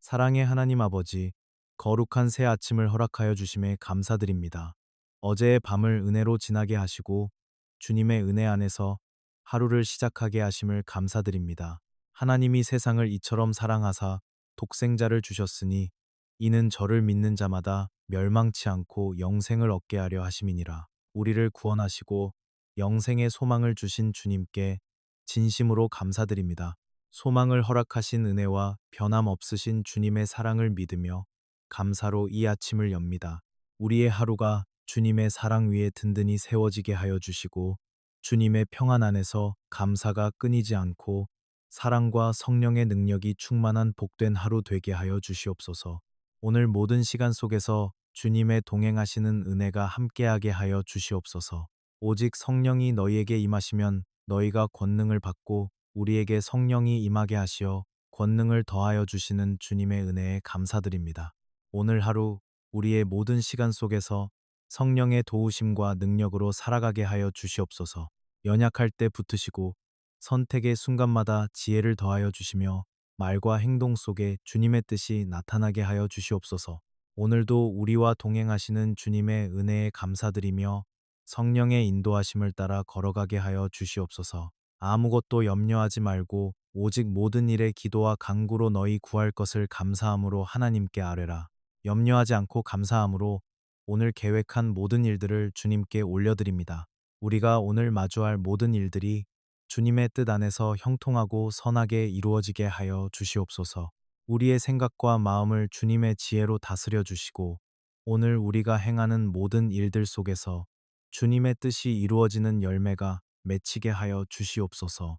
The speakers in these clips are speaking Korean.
사랑의 하나님 아버지, 거룩한 새 아침을 허락하여 주심에 감사드립니다. 어제의 밤을 은혜로 지나게 하시고 주님의 은혜 안에서 하루를 시작하게 하심을 감사드립니다. 하나님이 세상을 이처럼 사랑하사 독생자를 주셨으니 이는 저를 믿는 자마다 멸망치 않고 영생을 얻게 하려 하심이니라. 우리를 구원하시고 영생의 소망을 주신 주님께 진심으로 감사드립니다. 소망을 허락하신 은혜와 변함없으신 주님의 사랑을 믿으며 감사로 이 아침을 엽니다. 우리의 하루가 주님의 사랑 위에 든든히 세워지게 하여 주시고 주님의 평안 안에서 감사가 끊이지 않고 사랑과 성령의 능력이 충만한 복된 하루 되게 하여 주시옵소서. 오늘 모든 시간 속에서 주님의 동행하시는 은혜가 함께하게 하여 주시옵소서. 오직 성령이 너희에게 임하시면 너희가 권능을 받고 우리에게 성령이 임하게 하시어 권능을 더하여 주시는 주님의 은혜에 감사드립니다. 오늘 하루 우리의 모든 시간 속에서 성령의 도우심과 능력으로 살아가게 하여 주시옵소서. 연약할 때 붙으시고 선택의 순간마다 지혜를 더하여 주시며 말과 행동 속에 주님의 뜻이 나타나게 하여 주시옵소서. 오늘도 우리와 동행하시는 주님의 은혜에 감사드리며 성령의 인도하심을 따라 걸어가게 하여 주시옵소서. 아무것도 염려하지 말고 오직 모든 일에 기도와 간구로 너희 구할 것을 감사함으로 하나님께 아뢰라. 염려하지 않고 감사함으로 오늘 계획한 모든 일들을 주님께 올려드립니다. 우리가 오늘 마주할 모든 일들이 주님의 뜻 안에서 형통하고 선하게 이루어지게 하여 주시옵소서. 우리의 생각과 마음을 주님의 지혜로 다스려 주시고 오늘 우리가 행하는 모든 일들 속에서 주님의 뜻이 이루어지는 열매가 맺히게 하여 주시옵소서.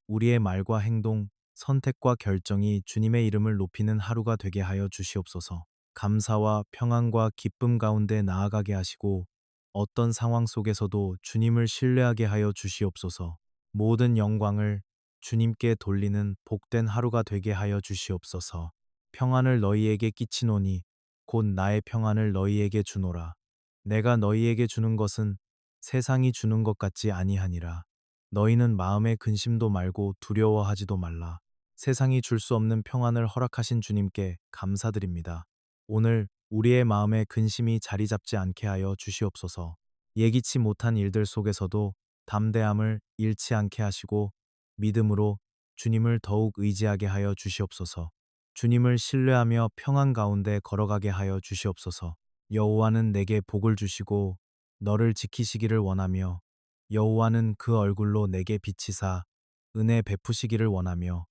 우리의 말과 행동, 선택과 결정이 주님의 이름을 높이는 하루가 되게 하여 주시옵소서. 감사와 평안과 기쁨 가운데 나아가게 하시고 어떤 상황 속에서도 주님을 신뢰하게 하여 주시옵소서. 모든 영광을 주님께 돌리는 복된 하루가 되게 하여 주시옵소서. 평안을 너희에게 끼치노니 곧 나의 평안을 너희에게 주노라. 내가 너희에게 주는 것은 세상이 주는 것 같지 아니하니라. 너희는 마음에 근심도 말고 두려워하지도 말라. 세상이 줄 수 없는 평안을 허락하신 주님께 감사드립니다. 오늘 우리의 마음에 근심이 자리 잡지 않게 하여 주시옵소서. 예기치 못한 일들 속에서도 담대함을 잃지 않게 하시고 믿음으로 주님을 더욱 의지하게 하여 주시옵소서. 주님을 신뢰하며 평안 가운데 걸어가게 하여 주시옵소서. 여호와는 내게 복을 주시고 너를 지키시기를 원하며 여호와는 그 얼굴로 내게 비치사 은혜 베푸시기를 원하며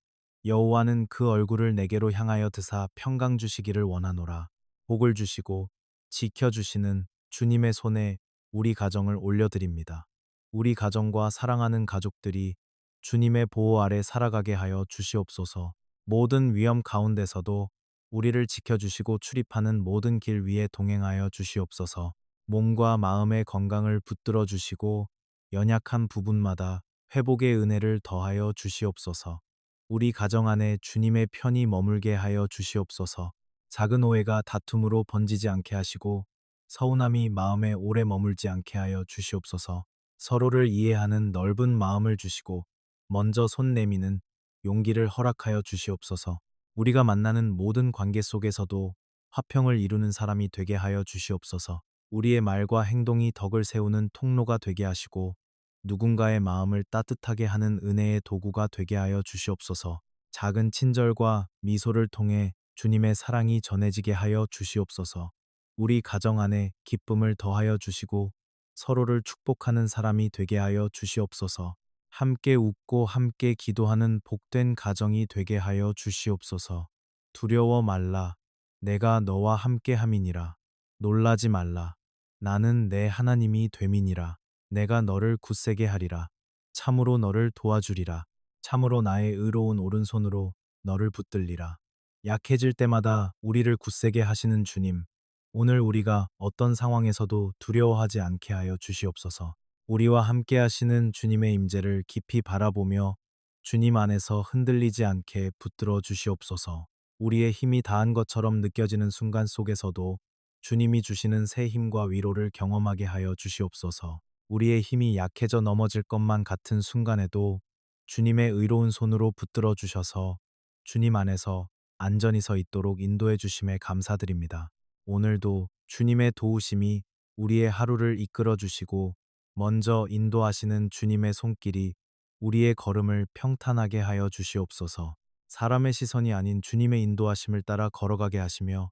여호와는 그 얼굴을 내게로 향하여 드사 평강 주시기를 원하노라. 복을 주시고 지켜주시는 주님의 손에 우리 가정을 올려드립니다. 우리 가정과 사랑하는 가족들이 주님의 보호 아래 살아가게 하여 주시옵소서. 모든 위험 가운데서도 우리를 지켜주시고 출입하는 모든 길 위에 동행하여 주시옵소서. 몸과 마음의 건강을 붙들어 주시고 연약한 부분마다 회복의 은혜를 더하여 주시옵소서. 우리 가정 안에 주님의 편히 머물게 하여 주시옵소서. 작은 오해가 다툼으로 번지지 않게 하시고 서운함이 마음에 오래 머물지 않게 하여 주시옵소서. 서로를 이해하는 넓은 마음을 주시고 먼저 손 내미는 용기를 허락하여 주시옵소서. 우리가 만나는 모든 관계 속에서도 화평을 이루는 사람이 되게 하여 주시옵소서. 우리의 말과 행동이 덕을 세우는 통로가 되게 하시고 누군가의 마음을 따뜻하게 하는 은혜의 도구가 되게 하여 주시옵소서. 작은 친절과 미소를 통해 주님의 사랑이 전해지게 하여 주시옵소서. 우리 가정 안에 기쁨을 더하여 주시고 서로를 축복하는 사람이 되게 하여 주시옵소서. 함께 웃고 함께 기도하는 복된 가정이 되게 하여 주시옵소서. 두려워 말라. 내가 너와 함께 함이니라. 놀라지 말라. 나는 내 하나님이 됨이니라. 내가 너를 굳세게 하리라. 참으로 너를 도와주리라. 참으로 나의 의로운 오른손으로 너를 붙들리라. 약해질 때마다 우리를 굳세게 하시는 주님, 오늘 우리가 어떤 상황에서도 두려워하지 않게 하여 주시옵소서. 우리와 함께 하시는 주님의 임재를 깊이 바라보며 주님 안에서 흔들리지 않게 붙들어 주시옵소서. 우리의 힘이 다한 것처럼 느껴지는 순간 속에서도 주님이 주시는 새 힘과 위로를 경험하게 하여 주시옵소서. 우리의 힘이 약해져 넘어질 것만 같은 순간에도 주님의 의로운 손으로 붙들어 주셔서 주님 안에서 안전히 서 있도록 인도해 주심에 감사드립니다. 오늘도 주님의 도우심이 우리의 하루를 이끌어 주시고 먼저 인도하시는 주님의 손길이 우리의 걸음을 평탄하게 하여 주시옵소서. 사람의 시선이 아닌 주님의 인도하심을 따라 걸어가게 하시며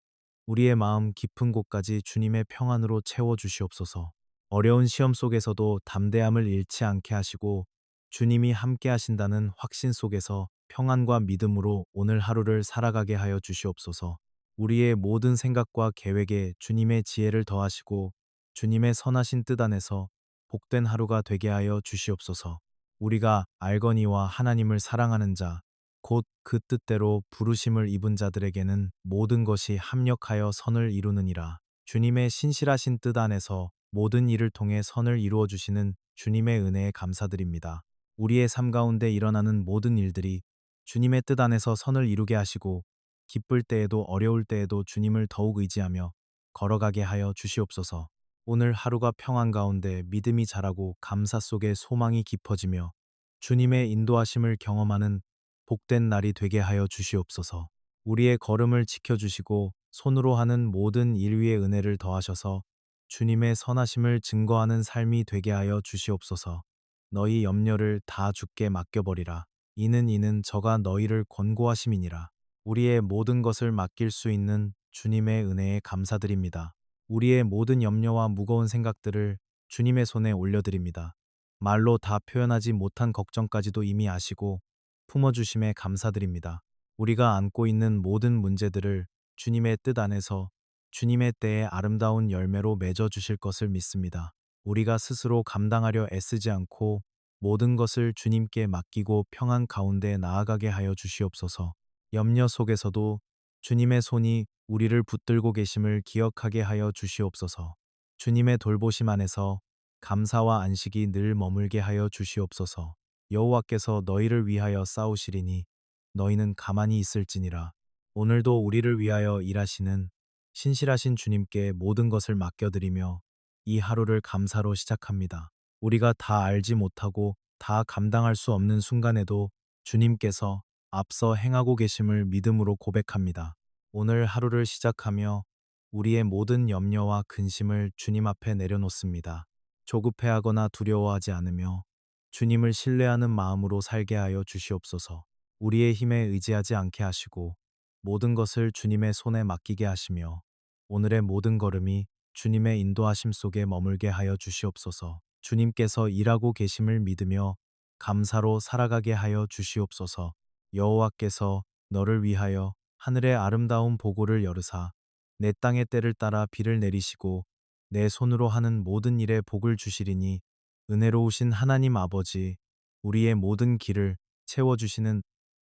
우리의 마음 깊은 곳까지 주님의 평안으로 채워 주시옵소서. 어려운 시험 속에서도 담대함을 잃지 않게 하시고 주님이 함께 하신다는 확신 속에서 평안과 믿음으로 오늘 하루를 살아가게 하여 주시옵소서. 우리의 모든 생각과 계획에 주님의 지혜를 더하시고 주님의 선하신 뜻 안에서 복된 하루가 되게 하여 주시옵소서. 우리가 알거니와 하나님을 사랑하는 자, 곧 그 뜻대로 부르심을 입은 자들에게는 모든 것이 합력하여 선을 이루느니라. 주님의 신실하신 뜻 안에서 모든 일을 통해 선을 이루어 주시는 주님의 은혜에 감사드립니다. 우리의 삶 가운데 일어나는 모든 일들이 주님의 뜻 안에서 선을 이루게 하시고 기쁠 때에도 어려울 때에도 주님을 더욱 의지하며 걸어가게 하여 주시옵소서. 오늘 하루가 평안 가운데 믿음이 자라고 감사 속에 소망이 깊어지며 주님의 인도하심을 경험하는 복된 날이 되게 하여 주시옵소서. 우리의 걸음을 지켜주시고 손으로 하는 모든 일 위에 은혜를 더하셔서 주님의 선하심을 증거하는 삶이 되게 하여 주시옵소서. 너희 염려를 다 주께 맡겨버리라. 이는 저가 너희를 권고하심이니라. 우리의 모든 것을 맡길 수 있는 주님의 은혜에 감사드립니다. 우리의 모든 염려와 무거운 생각들을 주님의 손에 올려드립니다. 말로 다 표현하지 못한 걱정까지도 이미 아시고 품어주심에 감사드립니다. 우리가 안고 있는 모든 문제들을 주님의 뜻 안에서 주님의 때에 아름다운 열매로 맺어 주실 것을 믿습니다. 우리가 스스로 감당하려 애쓰지 않고 모든 것을 주님께 맡기고 평안 가운데 나아가게 하여 주시옵소서. 염려 속에서도 주님의 손이 우리를 붙들고 계심을 기억하게 하여 주시옵소서. 주님의 돌보심 안에서 감사와 안식이 늘 머물게 하여 주시옵소서. 여호와께서 너희를 위하여 싸우시리니 너희는 가만히 있을지니라. 오늘도 우리를 위하여 일하시는 신실하신 주님께 모든 것을 맡겨드리며 이 하루를 감사로 시작합니다. 우리가 다 알지 못하고 다 감당할 수 없는 순간에도 주님께서 앞서 행하고 계심을 믿음으로 고백합니다. 오늘 하루를 시작하며 우리의 모든 염려와 근심을 주님 앞에 내려놓습니다. 조급해하거나 두려워하지 않으며 주님을 신뢰하는 마음으로 살게 하여 주시옵소서. 우리의 힘에 의지하지 않게 하시고 모든 것을 주님의 손에 맡기게 하시며 오늘의 모든 걸음이 주님의 인도하심 속에 머물게 하여 주시옵소서. 주님께서 일하고 계심을 믿으며 감사로 살아가게 하여 주시옵소서. 여호와께서 너를 위하여 하늘의 아름다운 보고를 열으사 내 땅의 때를 따라 비를 내리시고 내 손으로 하는 모든 일에 복을 주시리니 은혜로우신 하나님 아버지, 우리의 모든 길을 채워주시는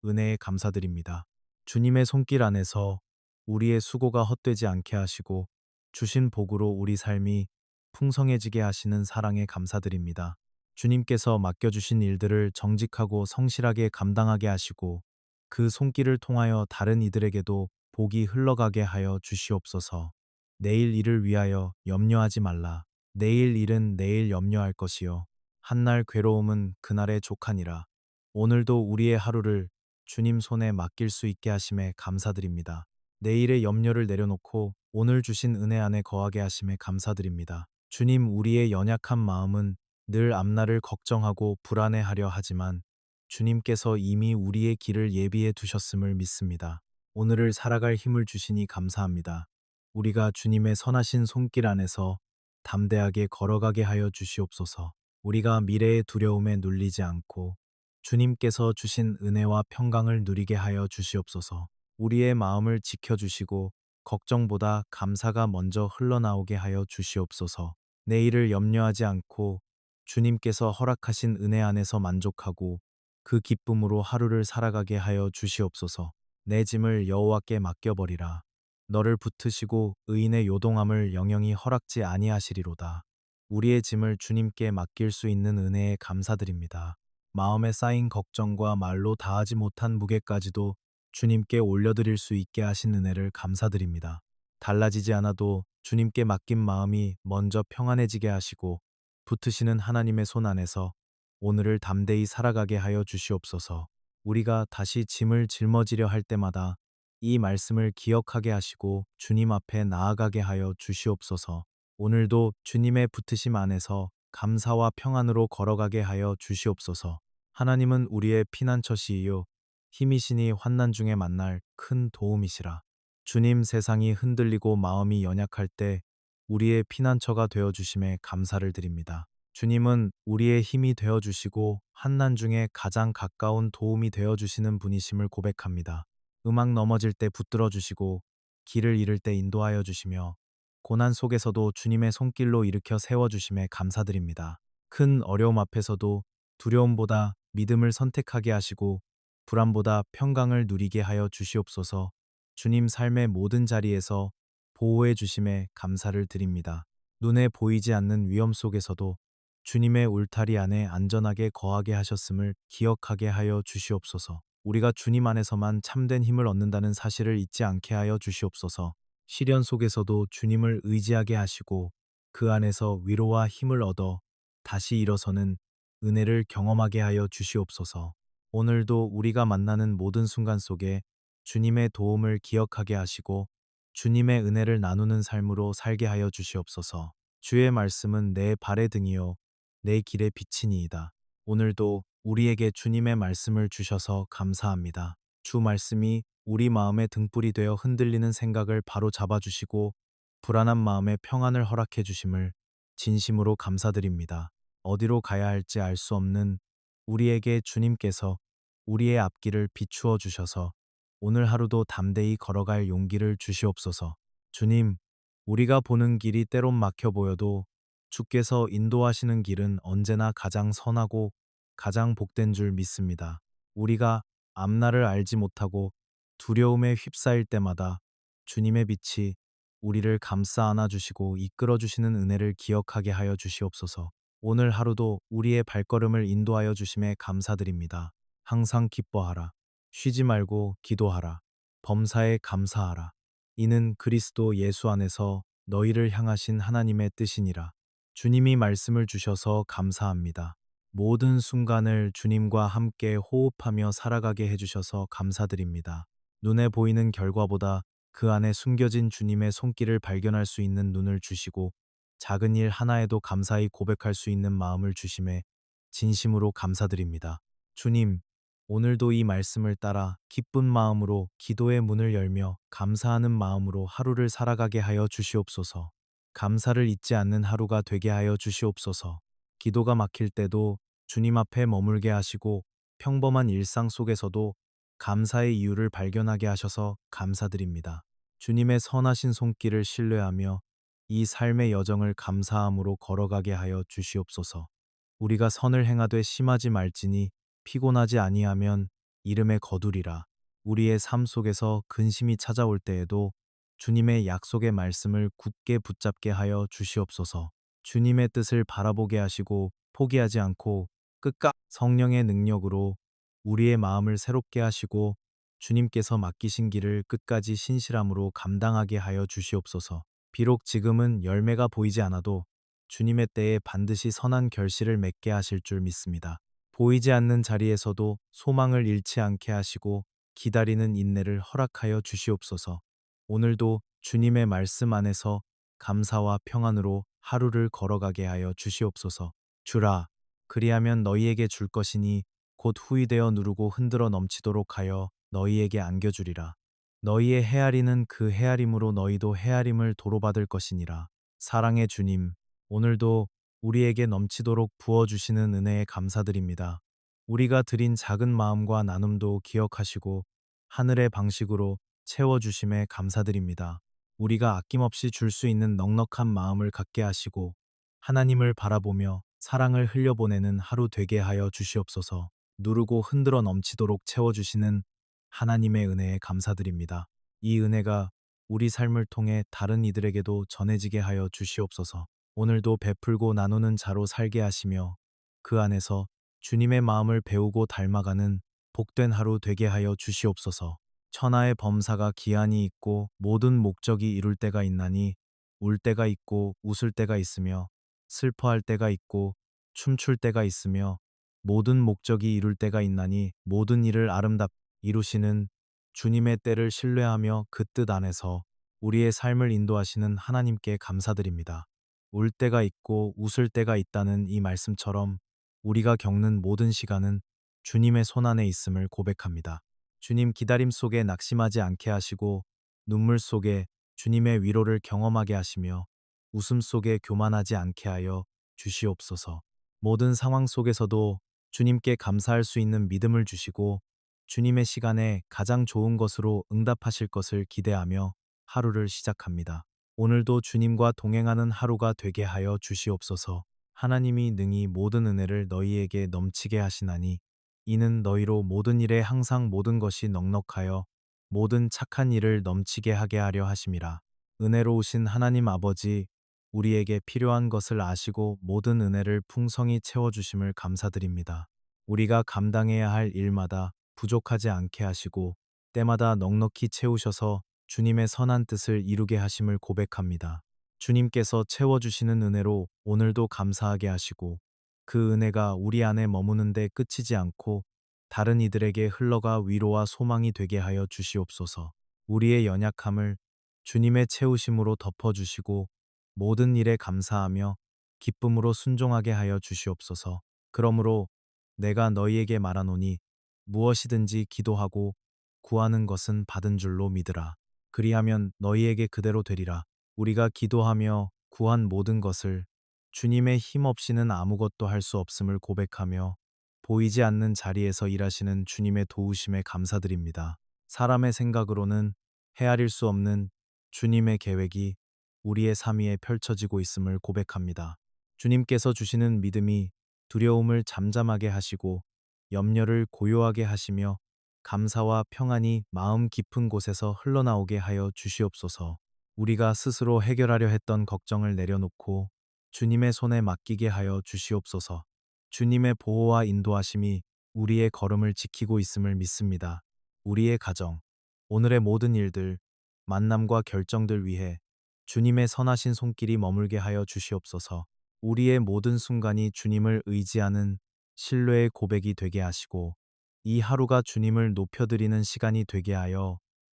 은혜에 감사드립니다. 주님의 손길 안에서 우리의 수고가 헛되지 않게 하시고 주신 복으로 우리 삶이 풍성해지게 하시는 사랑에 감사드립니다. 주님께서 맡겨주신 일들을 정직하고 성실하게 감당하게 하시고 그 손길을 통하여 다른 이들에게도 복이 흘러가게 하여 주시옵소서. 내일 일을 위하여 염려하지 말라. 내일 일은 내일 염려할 것이요. 한날 괴로움은 그날의 족하니라. 오늘도 우리의 하루를 주님 손에 맡길 수 있게 하심에 감사드립니다. 내일의 염려를 내려놓고 오늘 주신 은혜 안에 거하게 하심에 감사드립니다. 주님, 우리의 연약한 마음은 늘 앞날을 걱정하고 불안해하려 하지만 주님께서 이미 우리의 길을 예비해 두셨음을 믿습니다. 오늘을 살아갈 힘을 주시니 감사합니다. 우리가 주님의 선하신 손길 안에서 담대하게 걸어가게 하여 주시옵소서. 우리가 미래의 두려움에 눌리지 않고 주님께서 주신 은혜와 평강을 누리게 하여 주시옵소서. 우리의 마음을 지켜주시고 걱정보다 감사가 먼저 흘러나오게 하여 주시옵소서. 내일을 염려하지 않고 주님께서 허락하신 은혜 안에서 만족하고 그 기쁨으로 하루를 살아가게 하여 주시옵소서. 내 짐을 여호와께 맡겨버리라. 너를 붙으시고 의인의 요동함을 영영히 허락지 아니하시리로다. 우리의 짐을 주님께 맡길 수 있는 은혜에 감사드립니다. 마음에 쌓인 걱정과 말로 다하지 못한 무게까지도 주님께 올려드릴 수 있게 하신 은혜를 감사드립니다. 달라지지 않아도 주님께 맡긴 마음이 먼저 평안해지게 하시고 붙으시는 하나님의 손 안에서 오늘을 담대히 살아가게 하여 주시옵소서. 우리가 다시 짐을 짊어지려 할 때마다 이 말씀을 기억하게 하시고 주님 앞에 나아가게 하여 주시옵소서. 오늘도 주님의 붙으심 안에서 감사와 평안으로 걸어가게 하여 주시옵소서. 하나님은 우리의 피난처시이요 힘이시니 환난 중에 만날 큰 도움이시라. 주님, 세상이 흔들리고 마음이 연약할 때 우리의 피난처가 되어 주심에 감사를 드립니다. 주님은 우리의 힘이 되어 주시고 환난 중에 가장 가까운 도움이 되어 주시는 분이심을 고백합니다. 음악 넘어질 때 붙들어 주시고 길을 잃을 때 인도하여 주시며 고난 속에서도 주님의 손길로 일으켜 세워 주심에 감사드립니다. 큰 어려움 앞에서도 두려움보다 믿음을 선택하게 하시고 불안보다 평강을 누리게 하여 주시옵소서. 주님, 삶의 모든 자리에서 보호해 주심에 감사를 드립니다. 눈에 보이지 않는 위험 속에서도 주님의 울타리 안에 안전하게 거하게 하셨음을 기억하게 하여 주시옵소서. 우리가 주님 안에서만 참된 힘을 얻는다는 사실을 잊지 않게 하여 주시옵소서. 시련 속에서도 주님을 의지하게 하시고 그 안에서 위로와 힘을 얻어 다시 일어서는 은혜를 경험하게 하여 주시옵소서. 오늘도 우리가 만나는 모든 순간 속에 주님의 도움을 기억하게 하시고 주님의 은혜를 나누는 삶으로 살게 하여 주시옵소서. 주의 말씀은 내 발의 등이요 내 길의 빛이니이다. 오늘도 우리에게 주님의 말씀을 주셔서 감사합니다. 주 말씀이 우리 마음의 등불이 되어 흔들리는 생각을 바로 잡아주시고 불안한 마음에 평안을 허락해 주심을 진심으로 감사드립니다. 어디로 가야 할지 알 수 없는 우리에게 주님께서 우리의 앞길을 비추어 주셔서 오늘 하루도 담대히 걸어갈 용기를 주시옵소서. 주님, 우리가 보는 길이 때론 막혀 보여도 주께서 인도하시는 길은 언제나 가장 선하고 가장 복된 줄 믿습니다. 우리가 앞날을 알지 못하고 두려움에 휩싸일 때마다 주님의 빛이 우리를 감싸 안아주시고 이끌어주시는 은혜를 기억하게 하여 주시옵소서. 오늘 하루도 우리의 발걸음을 인도하여 주심에 감사드립니다. 항상 기뻐하라. 쉬지 말고 기도하라. 범사에 감사하라. 이는 그리스도 예수 안에서 너희를 향하신 하나님의 뜻이니라. 주님이 말씀을 주셔서 감사합니다. 모든 순간을 주님과 함께 호흡하며 살아가게 해주셔서 감사드립니다. 눈에 보이는 결과보다 그 안에 숨겨진 주님의 손길을 발견할 수 있는 눈을 주시고 작은 일 하나에도 감사히 고백할 수 있는 마음을 주심에 진심으로 감사드립니다. 주님, 오늘도 이 말씀을 따라 기쁜 마음으로 기도의 문을 열며 감사하는 마음으로 하루를 살아가게 하여 주시옵소서. 감사를 잊지 않는 하루가 되게 하여 주시옵소서. 기도가 막힐 때도 주님 앞에 머물게 하시고 평범한 일상 속에서도 감사의 이유를 발견하게 하셔서 감사드립니다. 주님의 선하신 손길을 신뢰하며 이 삶의 여정을 감사함으로 걸어가게 하여 주시옵소서. 우리가 선을 행하되 심하지 말지니 피곤하지 아니하면 이름에 거두리라. 우리의 삶 속에서 근심이 찾아올 때에도 주님의 약속의 말씀을 굳게 붙잡게 하여 주시옵소서. 주님의 뜻을 바라보게 하시고 포기하지 않고 끝까지 성령의 능력으로 우리의 마음을 새롭게 하시고 주님께서 맡기신 길을 끝까지 신실함으로 감당하게 하여 주시옵소서. 비록 지금은 열매가 보이지 않아도 주님의 때에 반드시 선한 결실을 맺게 하실 줄 믿습니다. 보이지 않는 자리에서도 소망을 잃지 않게 하시고 기다리는 인내를 허락하여 주시옵소서. 오늘도 주님의 말씀 안에서 감사와 평안으로 하루를 걸어가게 하여 주시옵소서. 주라, 그리하면 너희에게 줄 것이니 곧 후이되어 누르고 흔들어 넘치도록 하여 너희에게 안겨주리라. 너희의 헤아리는 그 헤아림으로 너희도 헤아림을 도로받을 것이니라. 사랑의 주님, 오늘도 우리에게 넘치도록 부어주시는 은혜에 감사드립니다. 우리가 드린 작은 마음과 나눔도 기억하시고 하늘의 방식으로 채워주심에 감사드립니다. 우리가 아낌없이 줄 수 있는 넉넉한 마음을 갖게 하시고 하나님을 바라보며 사랑을 흘려보내는 하루 되게 하여 주시옵소서. 누르고 흔들어 넘치도록 채워주시는 하나님의 은혜에 감사드립니다. 이 은혜가 우리 삶을 통해 다른 이들에게도 전해지게 하여 주시옵소서. 오늘도 베풀고 나누는 자로 살게 하시며 그 안에서 주님의 마음을 배우고 닮아가는 복된 하루 되게 하여 주시옵소서. 천하의 범사가 기한이 있고 모든 목적이 이룰 때가 있나니 울 때가 있고 웃을 때가 있으며 슬퍼할 때가 있고 춤출 때가 있으며 모든 목적이 이룰 때가 있나니 모든 일을 아름답 이루시는 주님의 때를 신뢰하며 그 뜻 안에서 우리의 삶을 인도하시는 하나님께 감사드립니다. 울 때가 있고 웃을 때가 있다는 이 말씀처럼 우리가 겪는 모든 시간은 주님의 손안에 있음을 고백합니다. 주님 기다림 속에 낙심하지 않게 하시고 눈물 속에 주님의 위로를 경험하게 하시며 웃음 속에 교만하지 않게 하여 주시옵소서. 모든 상황 속에서도 주님께 감사할 수 있는 믿음을 주시고 주님의 시간에 가장 좋은 것으로 응답하실 것을 기대하며 하루를 시작합니다. 오늘도 주님과 동행하는 하루가 되게 하여 주시옵소서. 하나님이 능히 모든 은혜를 너희에게 넘치게 하시나니 이는 너희로 모든 일에 항상 모든 것이 넉넉하여 모든 착한 일을 넘치게 하게 하려 하심이라. 은혜로우신 하나님 아버지, 우리에게 필요한 것을 아시고 모든 은혜를 풍성히 채워주심을 감사드립니다. 우리가 감당해야 할 일마다 부족하지 않게 하시고 때마다 넉넉히 채우셔서 주님의 선한 뜻을 이루게 하심을 고백합니다. 주님께서 채워주시는 은혜로 오늘도 감사하게 하시고 그 은혜가 우리 안에 머무는데 끝이지 않고 다른 이들에게 흘러가 위로와 소망이 되게 하여 주시옵소서. 우리의 연약함을 주님의 채우심으로 덮어주시고 모든 일에 감사하며 기쁨으로 순종하게 하여 주시옵소서. 그러므로 내가 너희에게 말하노니 무엇이든지 기도하고 구하는 것은 받은 줄로 믿으라. 그리하면 너희에게 그대로 되리라. 우리가 기도하며 구한 모든 것을 주님의 힘 없이는 아무것도 할 수 없음을 고백하며 보이지 않는 자리에서 일하시는 주님의 도우심에 감사드립니다. 사람의 생각으로는 헤아릴 수 없는 주님의 계획이 우리의 삶 위에 펼쳐지고 있음을 고백합니다. 주님께서 주시는 믿음이 두려움을 잠잠하게 하시고 염려를 고요하게 하시며 감사와 평안이 마음 깊은 곳에서 흘러나오게 하여 주시옵소서. 우리가 스스로 해결하려 했던 걱정을 내려놓고 주님의 손에 맡기게 하여 주시옵소서. 주님의 보호와 인도하심이 우리의 걸음을 지키고 있음을 믿습니다. 우리의 가정, 오늘의 모든 일들, 만남과 결정들 위해 주님의 선하신 손길이 머물게 하여 주시옵소서. 우리의 모든 순간이 주님을 의지하는 신뢰의 고백이 되게 하시고 이 하루가 주님을 높여드리는 시간이 되게 하여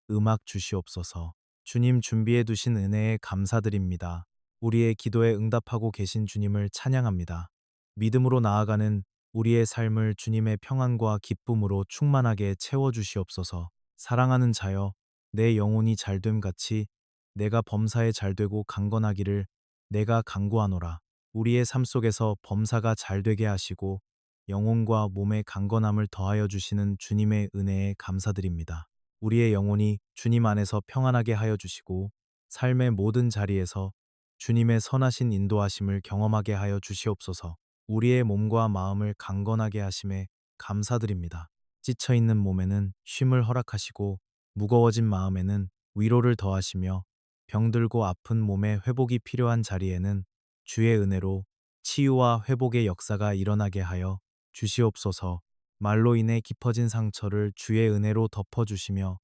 음악 주시옵소서. 주님 준비해 두신 은혜에 감사드립니다. 우리의 기도에 응답하고 계신 주님을 찬양합니다. 믿음으로 나아가는 우리의 삶을 주님의 평안과 기쁨으로 충만하게 채워주시옵소서. 사랑하는 자여, 내 영혼이 잘됨 같이 내가 범사에 잘되고 강건하기를 내가 간구하노라. 우리의 삶 속에서 범사가 잘되게 하시고 영혼과 몸의 강건함을 더하여 주시는 주님의 은혜에 감사드립니다. 우리의 영혼이 주님 안에서 평안하게 하여 주시고 삶의 모든 자리에서 주님의 선하신 인도하심을 경험하게 하여 주시옵소서. 우리의 몸과 마음을 강건하게 하심에 감사드립니다. 지쳐있는 몸에는 쉼을 허락하시고 무거워진 마음에는 위로를 더하시며 병들고 아픈 몸에 회복이 필요한 자리에는 주의 은혜로 치유와 회복의 역사가 일어나게 하여 주시옵소서. 말로 인해 깊어진 상처를 주의 은혜로 덮어주시며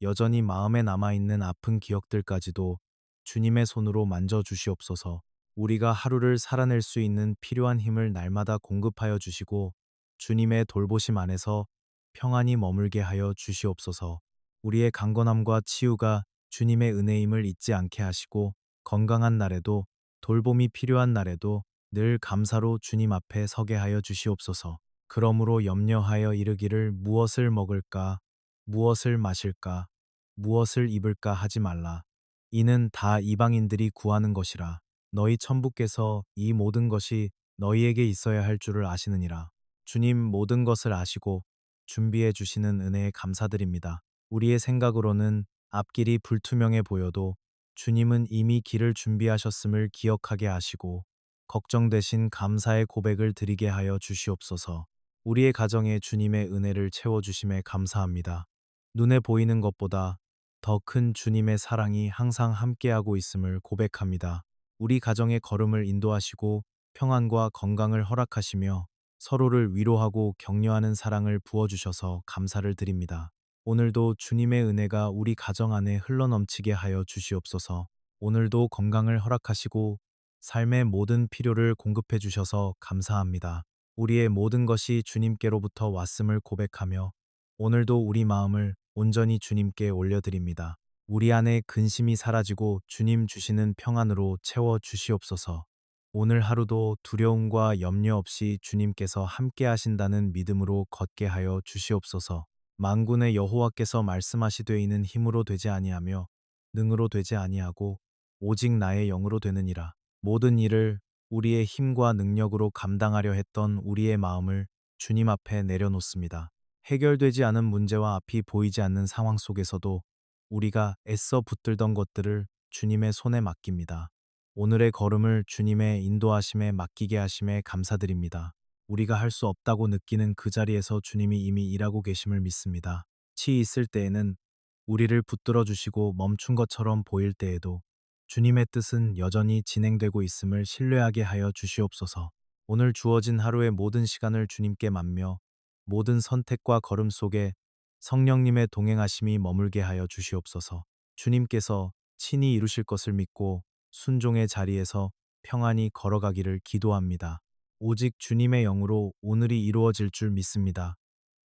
여전히 마음에 남아있는 아픈 기억들까지도 주님의 손으로 만져주시옵소서. 우리가 하루를 살아낼 수 있는 필요한 힘을 날마다 공급하여 주시고 주님의 돌보심 안에서 평안히 머물게 하여 주시옵소서. 우리의 강건함과 치유가 주님의 은혜임을 잊지 않게 하시고 건강한 날에도 돌봄이 필요한 날에도 늘 감사로 주님 앞에 서게 하여 주시옵소서. 그러므로 염려하여 이르기를 무엇을 먹을까, 무엇을 마실까, 무엇을 입을까 하지 말라. 이는 다 이방인들이 구하는 것이라. 너희 천부께서 이 모든 것이 너희에게 있어야 할 줄을 아시느니라. 주님 모든 것을 아시고 준비해 주시는 은혜에 감사드립니다. 우리의 생각으로는 앞길이 불투명해 보여도 주님은 이미 길을 준비하셨음을 기억하게 하시고 걱정되신 감사의 고백을 드리게 하여 주시옵소서. 우리의 가정에 주님의 은혜를 채워주심에 감사합니다. 눈에 보이는 것보다 더 큰 주님의 사랑이 항상 함께하고 있음을 고백합니다. 우리 가정의 걸음을 인도하시고 평안과 건강을 허락하시며 서로를 위로하고 격려하는 사랑을 부어주셔서 감사를 드립니다. 오늘도 주님의 은혜가 우리 가정 안에 흘러넘치게 하여 주시옵소서. 오늘도 건강을 허락하시고 삶의 모든 필요를 공급해 주셔서 감사합니다. 우리의 모든 것이 주님께로부터 왔음을 고백하며 오늘도 우리 마음을 온전히 주님께 올려드립니다. 우리 안에 근심이 사라지고 주님 주시는 평안으로 채워 주시옵소서. 오늘 하루도 두려움과 염려 없이 주님께서 함께 하신다는 믿음으로 걷게 하여 주시옵소서. 만군의 여호와께서 말씀하시되 이는 힘으로 되지 아니하며 능으로 되지 아니하고 오직 나의 영으로 되느니라. 모든 일을 우리의 힘과 능력으로 감당하려 했던 우리의 마음을 주님 앞에 내려놓습니다. 해결되지 않은 문제와 앞이 보이지 않는 상황 속에서도 우리가 애써 붙들던 것들을 주님의 손에 맡깁니다. 오늘의 걸음을 주님의 인도하심에 맡기게 하심에 감사드립니다. 우리가 할 수 없다고 느끼는 그 자리에서 주님이 이미 일하고 계심을 믿습니다. 치 있을 때에는 우리를 붙들어 주시고 멈춘 것처럼 보일 때에도 주님의 뜻은 여전히 진행되고 있음을 신뢰하게 하여 주시옵소서. 오늘 주어진 하루의 모든 시간을 주님께 맡며 모든 선택과 걸음 속에 성령님의 동행하심이 머물게 하여 주시옵소서. 주님께서 친히 이루실 것을 믿고 순종의 자리에서 평안히 걸어가기를 기도합니다. 오직 주님의 영으로 오늘이 이루어질 줄 믿습니다.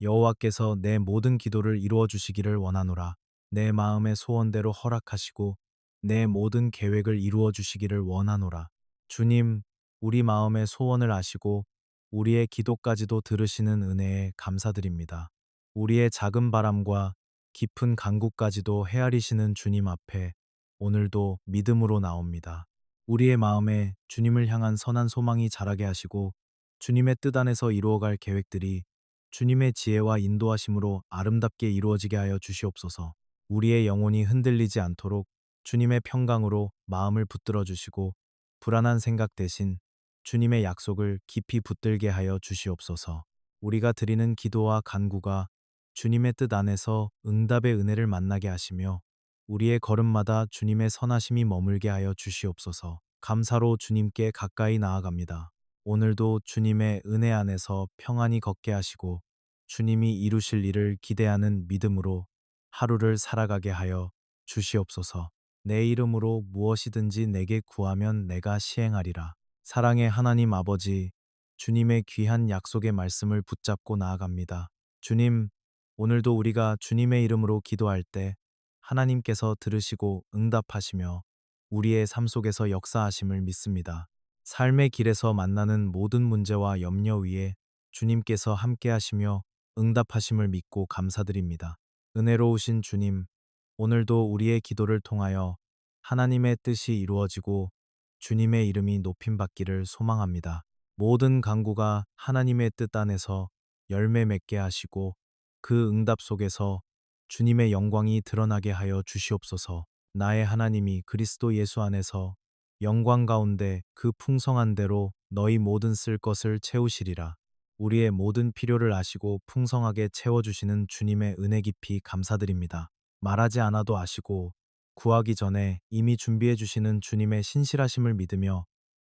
여호와께서 내 모든 기도를 이루어 주시기를 원하노라. 내 마음의 소원대로 허락하시고 내 모든 계획을 이루어 주시기를 원하노라. 주님, 우리 마음의 소원을 아시고 우리의 기도까지도 들으시는 은혜에 감사드립니다. 우리의 작은 바람과 깊은 간구까지도 헤아리시는 주님 앞에 오늘도 믿음으로 나옵니다. 우리의 마음에 주님을 향한 선한 소망이 자라게 하시고 주님의 뜻 안에서 이루어갈 계획들이 주님의 지혜와 인도하심으로 아름답게 이루어지게 하여 주시옵소서. 우리의 영혼이 흔들리지 않도록 주님의 평강으로 마음을 붙들어 주시고 불안한 생각 대신 주님의 약속을 깊이 붙들게 하여 주시옵소서. 우리가 드리는 기도와 간구가 주님의 뜻 안에서 응답의 은혜를 만나게 하시며 우리의 걸음마다 주님의 선하심이 머물게 하여 주시옵소서. 감사로 주님께 가까이 나아갑니다. 오늘도 주님의 은혜 안에서 평안히 걷게 하시고 주님이 이루실 일을 기대하는 믿음으로 하루를 살아가게 하여 주시옵소서. 내 이름으로 무엇이든지 내게 구하면 내가 시행하리라. 사랑의 하나님 아버지, 주님의 귀한 약속의 말씀을 붙잡고 나아갑니다. 주님, 오늘도 우리가 주님의 이름으로 기도할 때 하나님께서 들으시고 응답하시며 우리의 삶 속에서 역사하심을 믿습니다. 삶의 길에서 만나는 모든 문제와 염려 위에 주님께서 함께 하시며 응답하심을 믿고 감사드립니다. 은혜로우신 주님, 오늘도 우리의 기도를 통하여 하나님의 뜻이 이루어지고 주님의 이름이 높임받기를 소망합니다. 모든 간구가 하나님의 뜻 안에서 열매 맺게 하시고 그 응답 속에서 주님의 영광이 드러나게 하여 주시옵소서. 나의 하나님이 그리스도 예수 안에서 영광 가운데 그 풍성한 대로 너희 모든 쓸 것을 채우시리라. 우리의 모든 필요를 아시고 풍성하게 채워주시는 주님의 은혜 깊이 감사드립니다. 말하지 않아도 아시고 구하기 전에 이미 준비해 주시는 주님의 신실하심을 믿으며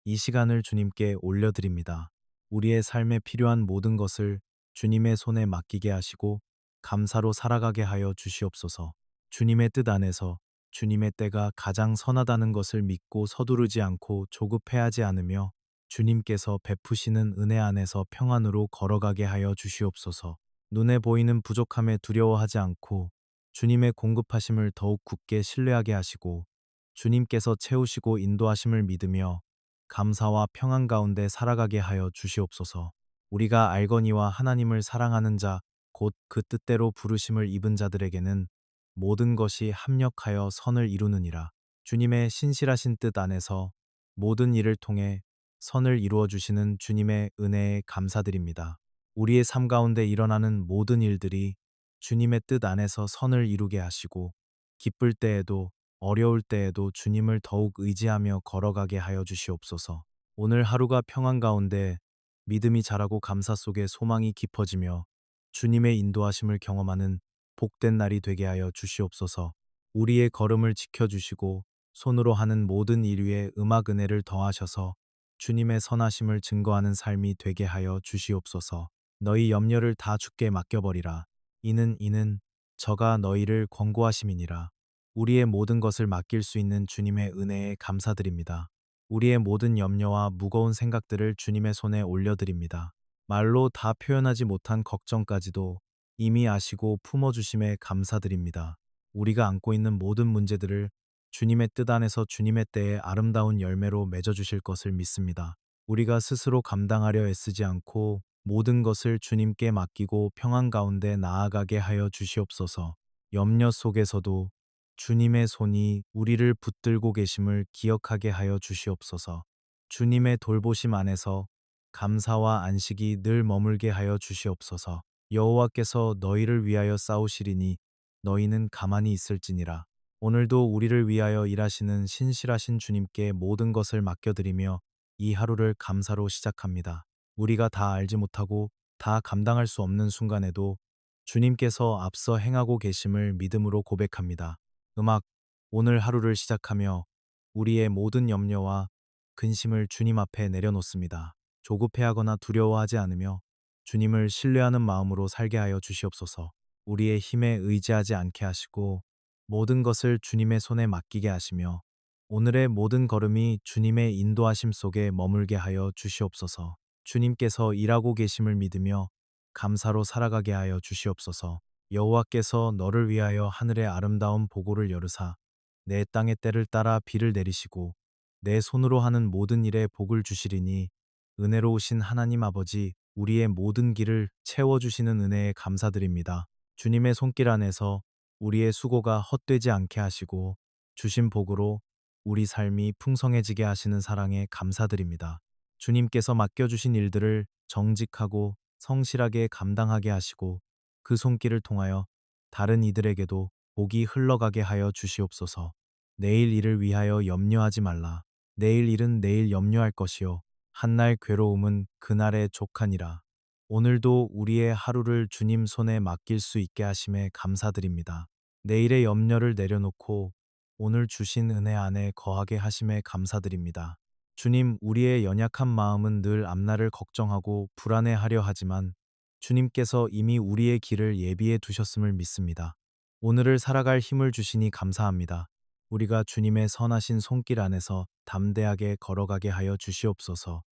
이 시간을 주님께 올려드립니다. 우리의 삶에 필요한 모든 것을 주님의 손에 맡기게 하시고 감사로 살아가게 하여 주시옵소서. 주님의 뜻 안에서 주님의 때가 가장 선하다는 것을 믿고 서두르지 않고 조급해하지 않으며 주님께서 베푸시는 은혜 안에서 평안으로 걸어가게 하여 주시옵소서. 눈에 보이는 부족함에 두려워하지 않고 주님의 공급하심을 더욱 굳게 신뢰하게 하시고 주님께서 채우시고 인도하심을 믿으며 감사와 평안 가운데 살아가게 하여 주시옵소서. 우리가 알거니와 하나님을 사랑하는 자, 곧 그 뜻대로 부르심을 입은 자들에게는 모든 것이 합력하여 선을 이루느니라. 주님의 신실하신 뜻 안에서 모든 일을 통해 선을 이루어 주시는 주님의 은혜에 감사드립니다. 우리의 삶 가운데 일어나는 모든 일들이 주님의 뜻 안에서 선을 이루게 하시고 기쁠 때에도 어려울 때에도 주님을 더욱 의지하며 걸어가게 하여 주시옵소서. 오늘 하루가 평안 가운데 믿음이 자라고 감사 속에 소망이 깊어지며 주님의 인도하심을 경험하는 복된 날이 되게 하여 주시옵소서. 우리의 걸음을 지켜주시고 손으로 하는 모든 일 위에 음악 은혜를 더하셔서 주님의 선하심을 증거하는 삶이 되게 하여 주시옵소서. 너희 염려를 다 주께 맡겨버리라. 이는 저가 너희를 권고하심이니라. 우리의 모든 것을 맡길 수 있는 주님의 은혜에 감사드립니다. 우리의 모든 염려와 무거운 생각들을 주님의 손에 올려드립니다. 말로 다 표현하지 못한 걱정까지도 이미 아시고 품어주심에 감사드립니다. 우리가 안고 있는 모든 문제들을 주님의 뜻 안에서 주님의 때에 아름다운 열매로 맺어주실 것을 믿습니다. 우리가 스스로 감당하려 애쓰지 않고 모든 것을 주님께 맡기고 평안 가운데 나아가게 하여 주시옵소서. 염려 속에서도 주님의 손이 우리를 붙들고 계심을 기억하게 하여 주시옵소서. 주님의 돌보심 안에서 감사와 안식이 늘 머물게 하여 주시옵소서. 여호와께서 너희를 위하여 싸우시리니 너희는 가만히 있을지니라. 오늘도 우리를 위하여 일하시는 신실하신 주님께 모든 것을 맡겨드리며 이 하루를 감사로 시작합니다. 우리가 다 알지 못하고 다 감당할 수 없는 순간에도 주님께서 앞서 행하고 계심을 믿음으로 고백합니다. 음악, 오늘 하루를 시작하며 우리의 모든 염려와 근심을 주님 앞에 내려놓습니다. 조급해하거나 두려워하지 않으며 주님을 신뢰하는 마음으로 살게 하여 주시옵소서. 우리의 힘에 의지하지 않게 하시고 모든 것을 주님의 손에 맡기게 하시며 오늘의 모든 걸음이 주님의 인도하심 속에 머물게 하여 주시옵소서. 주님께서 일하고 계심을 믿으며 감사로 살아가게 하여 주시옵소서. 여호와께서 너를 위하여 하늘의 아름다운 보고를 열으사 내 땅의 때를 따라 비를 내리시고 내 손으로 하는 모든 일에 복을 주시리니 은혜로우신 하나님 아버지, 우리의 모든 길을 채워주시는 은혜에 감사드립니다. 주님의 손길 안에서 우리의 수고가 헛되지 않게 하시고 주신 복으로 우리 삶이 풍성해지게 하시는 사랑에 감사드립니다. 주님께서 맡겨주신 일들을 정직하고 성실하게 감당하게 하시고 그 손길을 통하여 다른 이들에게도 복이 흘러가게 하여 주시옵소서. 내일 일을 위하여 염려하지 말라. 내일 일은 내일 염려할 것이요. 한날 괴로움은 그날의 족하니라. 오늘도 우리의 하루를 주님 손에 맡길 수 있게 하심에 감사드립니다. 내일의 염려를 내려놓고 오늘 주신 은혜 안에 거하게 하심에 감사드립니다. 주님, 우리의 연약한 마음은 늘 앞날을 걱정하고 불안해하려 하지만 주님께서 이미 우리의 길을 예비해 두셨음을 믿습니다. 오늘을 살아갈 힘을 주시니 감사합니다. 우리가 주님의 선하신 손길 안에서 담대하게 걸어가게 하여 주시옵소서.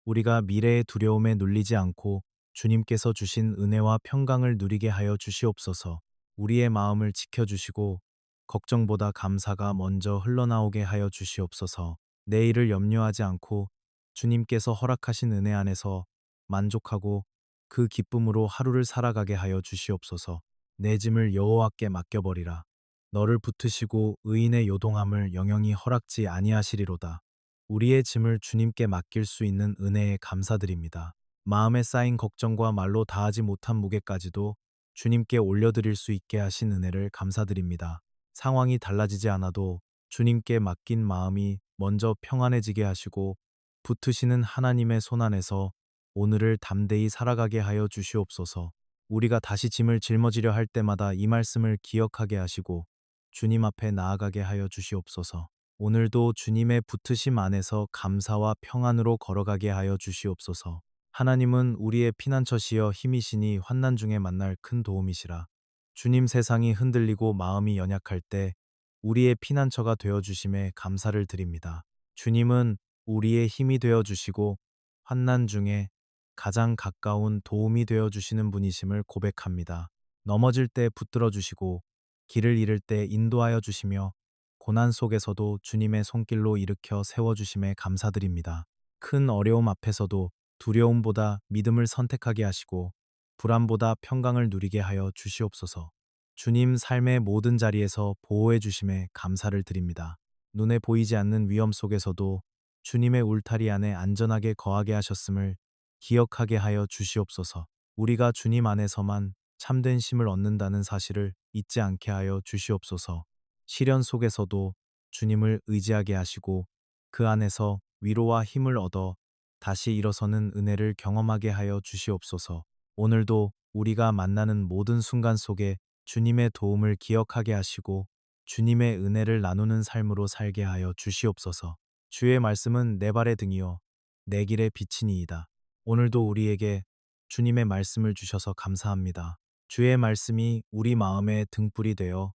우리가 미래의 두려움에 눌리지 않고 주님께서 주신 은혜와 평강을 누리게 하여 주시옵소서. 우리의 마음을 지켜주시고 걱정보다 감사가 먼저 흘러나오게 하여 주시옵소서. 내일을 염려하지 않고 주님께서 허락하신 은혜 안에서 만족하고 그 기쁨으로 하루를 살아가게 하여 주시옵소서. 내 짐을 여호와께 맡겨버리라. 너를 붙으시고 의인의 요동함을 영영히 허락지 아니하시리로다. 우리의 짐을 주님께 맡길 수 있는 은혜에 감사드립니다. 마음에 쌓인 걱정과 말로 다하지 못한 무게까지도 주님께 올려드릴 수 있게 하신 은혜를 감사드립니다. 상황이 달라지지 않아도 주님께 맡긴 마음이 먼저 평안해지게 하시고 붙으시는 하나님의 손 안에서 오늘을 담대히 살아가게 하여 주시옵소서. 우리가 다시 짐을 짊어지려 할 때마다 이 말씀을 기억하게 하시고 주님 앞에 나아가게 하여 주시옵소서. 오늘도 주님의 붙으심 안에서 감사와 평안으로 걸어가게 하여 주시옵소서. 하나님은 우리의 피난처시여 힘이시니 환난 중에 만날 큰 도움이시라. 주님, 세상이 흔들리고 마음이 연약할 때 우리의 피난처가 되어 주심에 감사를 드립니다. 주님은 우리의 힘이 되어 주시고 환난 중에 가장 가까운 도움이 되어 주시는 분이심을 고백합니다. 넘어질 때 붙들어 주시고 길을 잃을 때 인도하여 주시며 고난 속에서도 주님의 손길로 일으켜 세워 주심에 감사드립니다. 큰 어려움 앞에서도 두려움보다 믿음을 선택하게 하시고 불안보다 평강을 누리게 하여 주시옵소서. 주님, 삶의 모든 자리에서 보호해 주심에 감사를 드립니다. 눈에 보이지 않는 위험 속에서도 주님의 울타리 안에 안전하게 거하게 하셨음을 기억하게 하여 주시옵소서. 우리가 주님 안에서만 참된 쉼을 얻는다는 사실을 잊지 않게 하여 주시옵소서. 시련 속에서도 주님을 의지하게 하시고 그 안에서 위로와 힘을 얻어 다시 일어서는 은혜를 경험하게 하여 주시옵소서. 오늘도 우리가 만나는 모든 순간 속에 주님의 도움을 기억하게 하시고 주님의 은혜를 나누는 삶으로 살게 하여 주시옵소서. 주의 말씀은 내 발의 등이요 내 길의 빛이니이다. 오늘도 우리에게 주님의 말씀을 주셔서 감사합니다. 주의 말씀이 우리 마음의 등불이 되어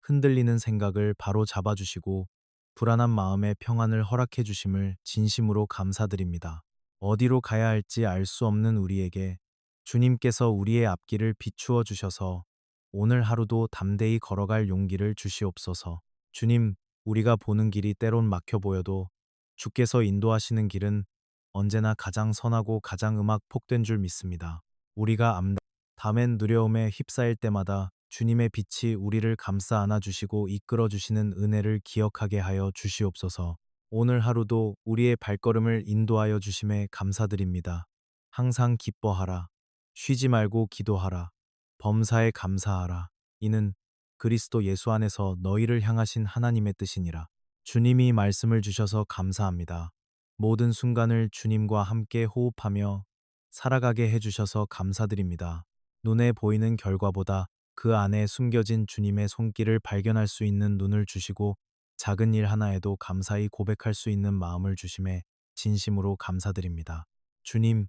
흔들리는 생각을 바로 잡아주시고 불안한 마음의 평안을 허락해 주심을 진심으로 감사드립니다. 어디로 가야 할지 알 수 없는 우리에게 주님께서 우리의 앞길을 비추어 주셔서 오늘 하루도 담대히 걸어갈 용기를 주시옵소서. 주님, 우리가 보는 길이 때론 막혀 보여도 주께서 인도하시는 길은 언제나 가장 선하고 가장 복된 줄 믿습니다. 우리가 담엔 두려움에 휩싸일 때마다 주님의 빛이 우리를 감싸 안아 주시고 이끌어 주시는 은혜를 기억하게 하여 주시옵소서. 오늘 하루도 우리의 발걸음을 인도하여 주심에 감사드립니다. 항상 기뻐하라. 쉬지 말고 기도하라. 범사에 감사하라. 이는 그리스도 예수 안에서 너희를 향하신 하나님의 뜻이니라. 주님이 말씀을 주셔서 감사합니다. 모든 순간을 주님과 함께 호흡하며 살아가게 해주셔서 감사드립니다. 눈에 보이는 결과보다 그 안에 숨겨진 주님의 손길을 발견할 수 있는 눈을 주시고 작은 일 하나에도 감사히 고백할 수 있는 마음을 주심에 진심으로 감사드립니다. 주님,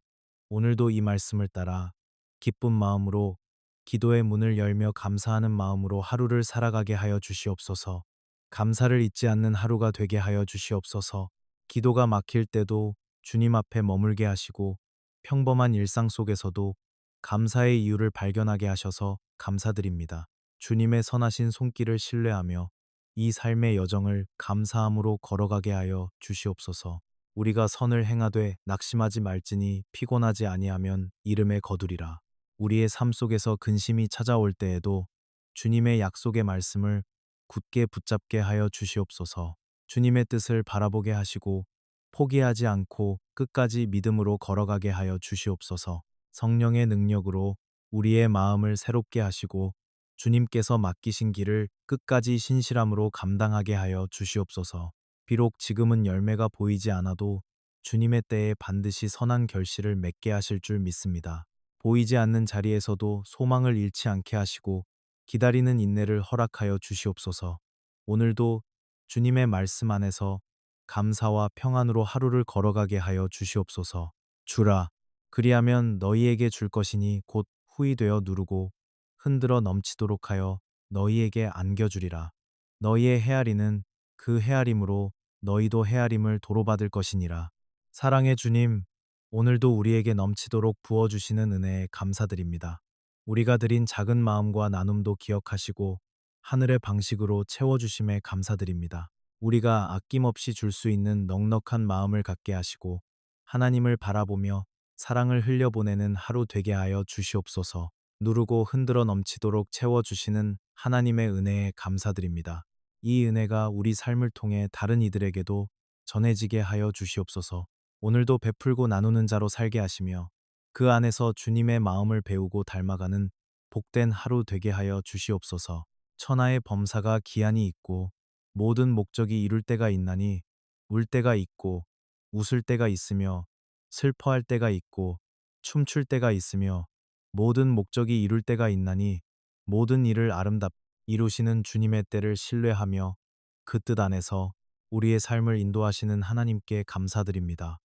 오늘도 이 말씀을 따라 기쁜 마음으로 기도의 문을 열며 감사하는 마음으로 하루를 살아가게 하여 주시옵소서. 감사를 잊지 않는 하루가 되게 하여 주시옵소서. 기도가 막힐 때도 주님 앞에 머물게 하시고 평범한 일상 속에서도 감사의 이유를 발견하게 하셔서 감사드립니다. 주님의 선하신 손길을 신뢰하며 이 삶의 여정을 감사함으로 걸어가게 하여 주시옵소서. 우리가 선을 행하되 낙심하지 말지니 피곤하지 아니하면 이름에 거두리라. 우리의 삶 속에서 근심이 찾아올 때에도 주님의 약속의 말씀을 굳게 붙잡게 하여 주시옵소서. 주님의 뜻을 바라보게 하시고 포기하지 않고 끝까지 믿음으로 걸어가게 하여 주시옵소서. 성령의 능력으로 우리의 마음을 새롭게 하시고 주님께서 맡기신 길을 끝까지 신실함으로 감당하게 하여 주시옵소서. 비록 지금은 열매가 보이지 않아도 주님의 때에 반드시 선한 결실을 맺게 하실 줄 믿습니다. 보이지 않는 자리에서도 소망을 잃지 않게 하시고 기다리는 인내를 허락하여 주시옵소서. 오늘도 주님의 말씀 안에서 감사와 평안으로 하루를 걸어가게 하여 주시옵소서. 주라, 그리하면 너희에게 줄 것이니 곧 후이 되어 누르고 흔들어 넘치도록 하여 너희에게 안겨주리라. 너희의 헤아리는 그 헤아림으로 너희도 헤아림을 도로받을 것이니라. 사랑의 주님, 오늘도 우리에게 넘치도록 부어주시는 은혜에 감사드립니다. 우리가 드린 작은 마음과 나눔도 기억하시고 하늘의 방식으로 채워주심에 감사드립니다. 우리가 아낌없이 줄 수 있는 넉넉한 마음을 갖게 하시고 하나님을 바라보며 사랑을 흘려보내는 하루 되게 하여 주시옵소서. 누르고 흔들어 넘치도록 채워주시는 하나님의 은혜에 감사드립니다. 이 은혜가 우리 삶을 통해 다른 이들에게도 전해지게 하여 주시옵소서. 오늘도 베풀고 나누는 자로 살게 하시며 그 안에서 주님의 마음을 배우고 닮아가는 복된 하루 되게 하여 주시옵소서. 천하의 범사가 기한이 있고 모든 목적이 이룰 때가 있나니 울 때가 있고 웃을 때가 있으며 슬퍼할 때가 있고 춤출 때가 있으며 모든 목적이 이룰 때가 있나니 모든 일을 아름답 이루시는 주님의 때를 신뢰하며 그 뜻 안에서 우리의 삶을 인도하시는 하나님께 감사드립니다.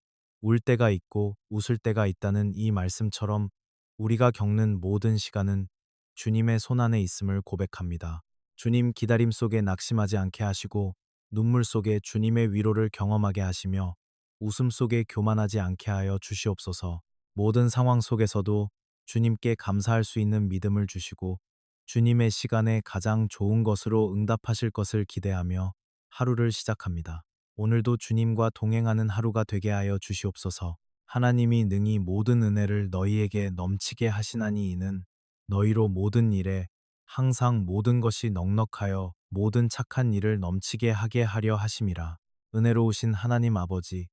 울 때가 있고 웃을 때가 있다는 이 말씀처럼 우리가 겪는 모든 시간은 주님의 손안에 있음을 고백합니다. 주님 기다림 속에 낙심하지 않게 하시고 눈물 속에 주님의 위로를 경험하게 하시며 웃음 속에 교만하지 않게 하여 주시옵소서. 모든 상황 속에서도 주님께 감사할 수 있는 믿음을 주시고 주님의 시간에 가장 좋은 것으로 응답하실 것을 기대하며 하루를 시작합니다. 오늘도 주님과 동행하는 하루가 되게 하여 주시옵소서. 하나님이 능히 모든 은혜를 너희에게 넘치게 하시나니 이는 너희로 모든 일에 항상 모든 것이 넉넉하여 모든 착한 일을 넘치게 하게 하려 하심이라. 은혜로우신 하나님 아버지,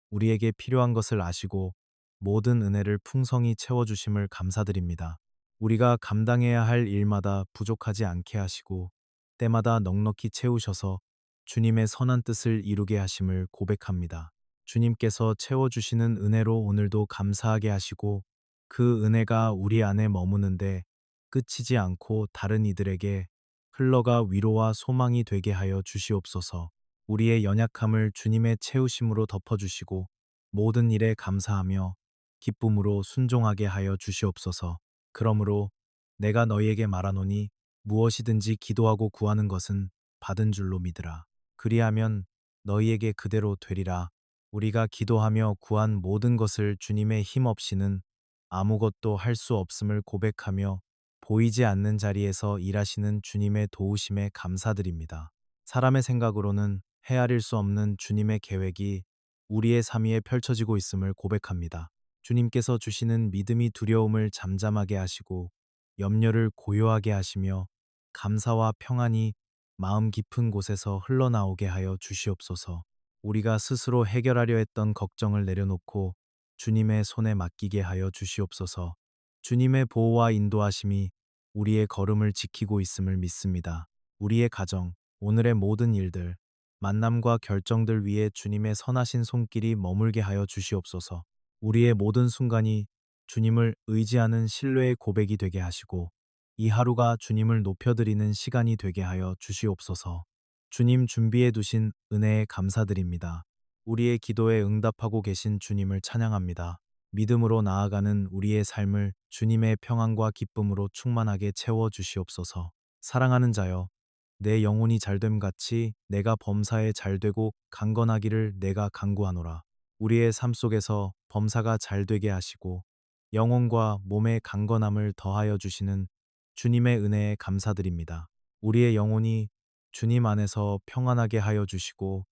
우리에게 필요한 것을 아시고 모든 은혜를 풍성히 채워주심을 감사드립니다. 우리가 감당해야 할 일마다 부족하지 않게 하시고 때마다 넉넉히 채우셔서 주님의 선한 뜻을 이루게 하심을 고백합니다. 주님께서 채워주시는 은혜로 오늘도 감사하게 하시고 그 은혜가 우리 안에 머무는데 끝이지 않고 다른 이들에게 흘러가 위로와 소망이 되게 하여 주시옵소서. 우리의 연약함을 주님의 채우심으로 덮어주시고 모든 일에 감사하며 기쁨으로 순종하게 하여 주시옵소서. 그러므로 내가 너희에게 말하노니 무엇이든지 기도하고 구하는 것은 받은 줄로 믿으라. 그리하면 너희에게 그대로 되리라. 우리가 기도하며 구한 모든 것을 주님의 힘 없이는 아무것도 할 수 없음을 고백하며 보이지 않는 자리에서 일하시는 주님의 도우심에 감사드립니다. 사람의 생각으로는 헤아릴 수 없는 주님의 계획이 우리의 삶 위에 펼쳐지고 있음을 고백합니다. 주님께서 주시는 믿음이 두려움을 잠잠하게 하시고 염려를 고요하게 하시며 감사와 평안이 마음 깊은 곳에서 흘러나오게 하여 주시옵소서. 우리가 스스로 해결하려 했던 걱정을 내려놓고 주님의 손에 맡기게 하여 주시옵소서. 주님의 보호와 인도하심이 우리의 걸음을 지키고 있음을 믿습니다. 우리의 가정, 오늘의 모든 일들, 만남과 결정들 위에 주님의 선하신 손길이 머물게 하여 주시옵소서. 우리의 모든 순간이 주님을 의지하는 신뢰의 고백이 되게 하시고 이 하루가 주님을 높여드리는 시간이 되게 하여 주시옵소서. 주님 준비해 두신 은혜에 감사드립니다. 우리의 기도에 응답하고 계신 주님을 찬양합니다. 믿음으로 나아가는 우리의 삶을 주님의 평안과 기쁨으로 충만하게 채워 주시옵소서. 사랑하는 자여, 내 영혼이 잘됨 같이 내가 범사에 잘되고 강건하기를 내가 간구하노라. 우리의 삶 속에서 범사가 잘되게 하시고 영혼과 몸의 강건함을 더하여 주시는 주님의 은혜에 감사드립니다. 우리의 영혼이 주님 안에서 평안하게 하여 주시고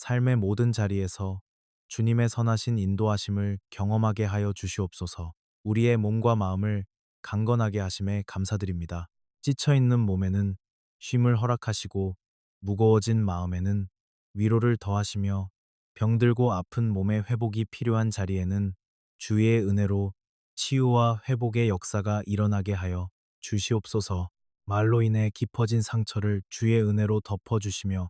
삶의 모든 자리에서 주님의 선하신 인도하심을 경험하게 하여 주시옵소서. 우리의 몸과 마음을 강건하게 하심에 감사드립니다. 지쳐있는 몸에는 쉼을 허락하시고 무거워진 마음에는 위로를 더하시며 병들고 아픈 몸의 회복이 필요한 자리에는 주의 은혜로 치유와 회복의 역사가 일어나게 하여 주시옵소서. 말로 인해 깊어진 상처를 주의 은혜로 덮어주시며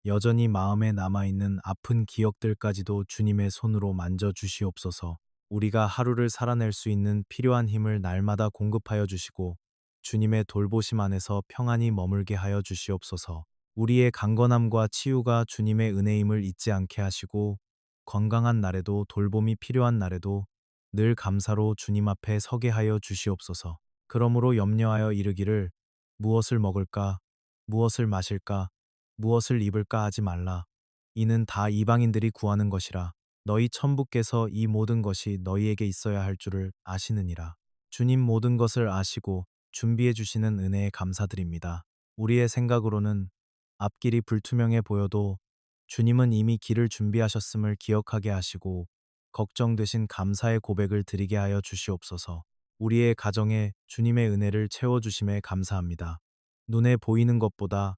여전히 마음에 남아있는 아픈 기억들까지도 주님의 손으로 만져주시옵소서. 우리가 하루를 살아낼 수 있는 필요한 힘을 날마다 공급하여 주시고 주님의 돌보심 안에서 평안히 머물게 하여 주시옵소서. 우리의 강건함과 치유가 주님의 은혜임을 잊지 않게 하시고 건강한 날에도 돌봄이 필요한 날에도 늘 감사로 주님 앞에 서게 하여 주시옵소서. 그러므로 염려하여 이르기를 무엇을 먹을까, 무엇을 마실까, 무엇을 입을까 하지 말라. 이는 다 이방인들이 구하는 것이라. 너희 천부께서 이 모든 것이 너희에게 있어야 할 줄을 아시느니라. 주님 모든 것을 아시고 준비해 주시는 은혜에 감사드립니다. 우리의 생각으로는 앞길이 불투명해 보여도 주님은 이미 길을 준비하셨음을 기억하게 하시고 걱정되신 감사의 고백을 드리게 하여 주시옵소서. 우리의 가정에 주님의 은혜를 채워주심에 감사합니다. 눈에 보이는 것보다